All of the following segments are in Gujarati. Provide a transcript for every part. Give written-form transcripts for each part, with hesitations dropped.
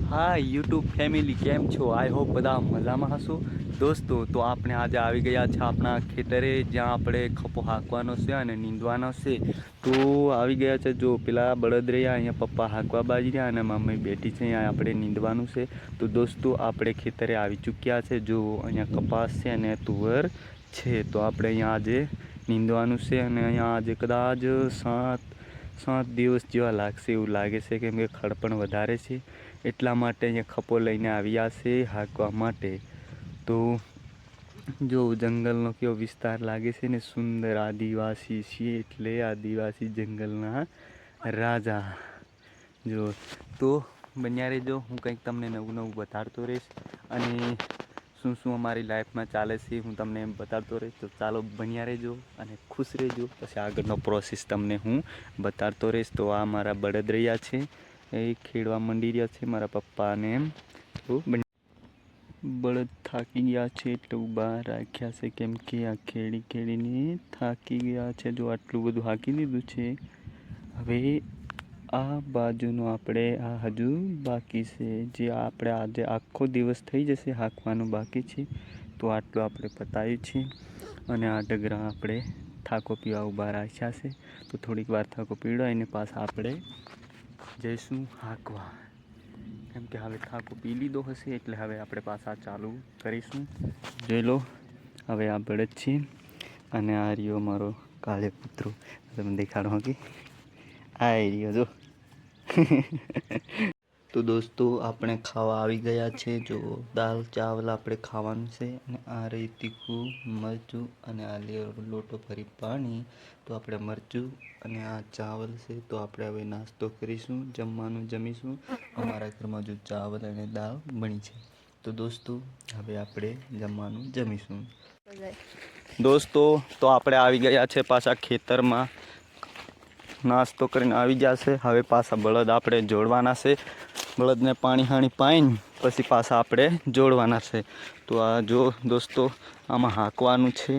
હા યુટ્યુબ ફેમિલી કેમ છો? આઈ હોપ બધા મજામાં હશો દોસ્તો. તો આપણે આજે આવી ગયા છે આપણા ખેતરે, જ્યાં આપણે ખપો હાંકવાનો છે અને નીંદવાનો છે. તો આવી ગયા છે. જો પેલા બળદ રહ્યા અહીંયા, પપ્પા હાંકવા બાજી રહ્યા અને મમ્મી બેઠી છે અહીંયા. આપણે નીંદવાનું છે. તો દોસ્તો આપણે ખેતરે આવી ચૂક્યા છે. જો અહીંયા કપાસ છે અને તુવર છે. તો આપણે અહીંયા આજે નીંદવાનું છે અને અહીંયા આજે કદાચ 7 દિવસ જેવા લાગશે એવું લાગે છે, કેમ કે ખડ પણ વધારે છે. એટલા માટે અહીંયા ખપો લઈને આવ્યા છે હાંકવા માટે. તો જો જંગલનો કેવો વિસ્તાર લાગે છે ને, સુંદર આદિવાસી છીએ એટલે આદિવાસી જંગલના રાજા. જો તો બન્યા રહેજો, હું કંઈક તમને નવું નવું બતાડતો રહીશ અને શું શું અમારી લાઈફમાં ચાલે છે હું તમને એમ બતાડતો રહીશ. તો ચાલો બન્યા રહેજો અને ખુશ રહેજો, પછી આગળનો પ્રોસેસ તમને હું બતાડતો રહીશ. તો આ મારા બળદ રહ્યા છે, એ ખેડવા મંડી રહ્યા છે મારા પપ્પાને. એમ તો બળદ થાકી ગયા છે એટલે ઊભા રાખ્યા છે, કેમ કે આ ખેડીને થાકી ગયા છે. જો આટલું બધું હાંકી દીધું છે. હવે આ બાજુનું આપણે આ હજુ બાકી છે, જે આપણે આજે આખો દિવસ થઈ જશે હાંકવાનું બાકી છે. તો આટલું આપણે પતાવ્યું છે અને આ ડગરા આપણે થાકો પીવા ઊભા રાખ્યા છે. તો થોડીક વાર થાકો પીવડાવીને એને પાછા આપણે જઈશું હાંકવા, કેમ કે હવે થાકો પી લીધો હશે એટલે હવે આપણે પાછા ચાલુ કરીશું. જોઈ લો, હવે આ બળદ છે અને આ રહ્યો મારો કાળો કૂતરો. તમે દેખાડો કે આ રહ્યો જો. તો દોસ્તો આપણે ખાવા આવી ગયા છે. જો દાલ ચાવલ આપણે ખાવાનું છે અને આ રહી તીખું મરચું અને આ લોટો ભરી પાણી. તો આપણે મરચું અને આ ચાવલ છે. તો આપણે હવે નાસ્તો કરીશું, જમવાનું જમીશું. અમારા ઘરમાં જો ચાવલ અને દાળ બની છે. તો દોસ્તો હવે આપણે જમવાનું જમીશું. દોસ્તો તો આપણે આવી ગયા છે પાછા ખેતરમાં, નાસ્તો કરીને આવી જશે. હવે પાછા બળદ આપણે જોડવાના છે. બળદને પાણી હાણી પાઈને પછી પાછા આપણે જોડવાના છે. તો આ જો દોસ્તો આમાં હાંકવાનું છે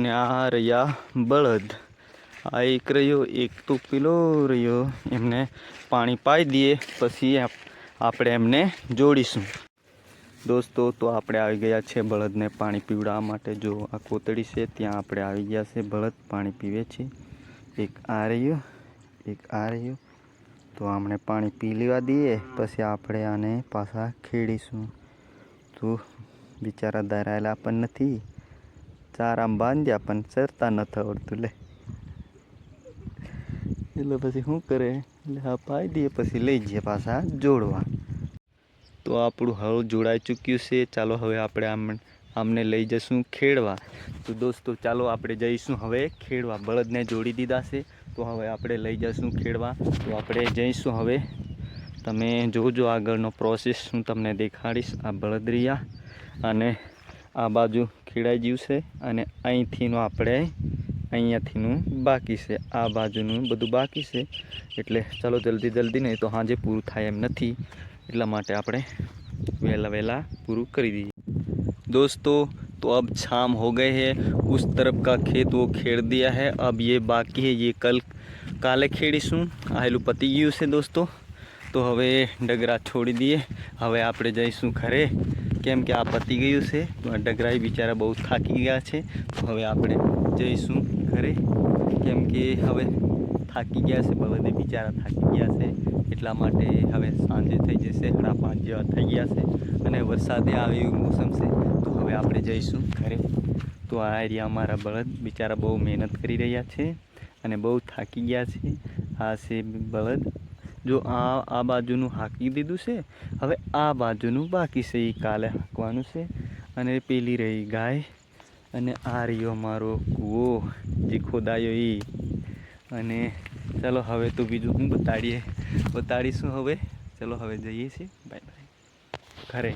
ને આ રહ્યા બળદ. આ એક રહ્યો, એક તો પેલો રહ્યો. એમને પાણી પાઈ દઈએ પછી આપણે એમને જોડીશું. દોસ્તો તો આપણે આવી ગયા છે બળદને પાણી પીવડાવવા માટે. જો આ કોતડી છે ત્યાં આપણે આવી ગયા છે. બળદ પાણી પીવે છે. એક આ રહ્યો, એક આ રહ્યો. તો આપણે પાણી પી લેવા દઈએ પછી આપણે આને પાછા ખેડીશું. તો બિચારા ધરાયેલા પણ નથી, ચારામાં બાંધ્યા પણ ચરતા નથી આવડતું. લે એટલે પછી શું કરે, એટલે હા પાઈ દઈએ પછી લઈ જઈએ પાછા જોડવા. તો આપણું હળ જોડાઈ ચૂક્યું છે. ચાલો હવે આપણે આમને લઈ જઈશું ખેડવા. તો દોસ્તો ચાલો આપણે જઈશું હવે ખેડવા. બળદને જોડી દીધા છે તો હવે આપણે લઈ જઈશું ખેડવા. તો આપણે જઈશું હવે. તમે જોજો આગળનો પ્રોસેસ હું તમને દેખાડીશ. આ બળદ રહ્યા અને આ બાજુ ખેડાઈ ગયું છે અને અહીંથીનું આપણે અહીંયાથીનું બાકી છે. આ બાજુનું બધું બાકી છે. એટલે ચાલો જલ્દી નહીં તો સાંજે પૂરું થાય એમ નથી, એટલા માટે આપણે वहला पूरू कर दीजिए। दोस्तों तो अब शाम हो गए हैं, उस तरफ का खेत वो खेड़ दिया है, अब ये बाकी है, ये कल काले खेड़ीशूँ आहेलू पती गયું છે दोस्तों। તો હવે ડગરા છોડી દઈએ, હવે આપણે જઈશું ઘરે, કેમ કે આ પતી ગયું છે. તો આ ડગરાઈ બિચારા બહુ થાકી ગયા છે, તો હવે આપણે જઈશું ઘરે, કેમ કે હવે થાકી ગયા છે, બળદે બિચારા થાકી ગયા છે, એટલા માટે હવે સાંજે થઈ જશે, 5:30 જેવા થઈ ગયા છે અને વરસાદે આવે એવું મોસમ છે. તો હવે આપણે જઈશું ઘરે. તો આ એરિયા અમારા બળદ બિચારા બહુ મહેનત કરી રહ્યા છે અને બહુ થાકી ગયા છે. આ છે બળદ. જો આ બાજુનું હાંકી દીધું છે, હવે આ બાજુનું બાકી છે, એ કાલે હાંકવાનું છે. અને પેલી રહી ગાય અને આ રહ્યો મારો કૂવો જે ખોદાયો એ. અને ચલો હવે તો બીજું હું બતાડીશું હવે. ચલો હવે જઈએ છીએ, બાય બાય ઘરે.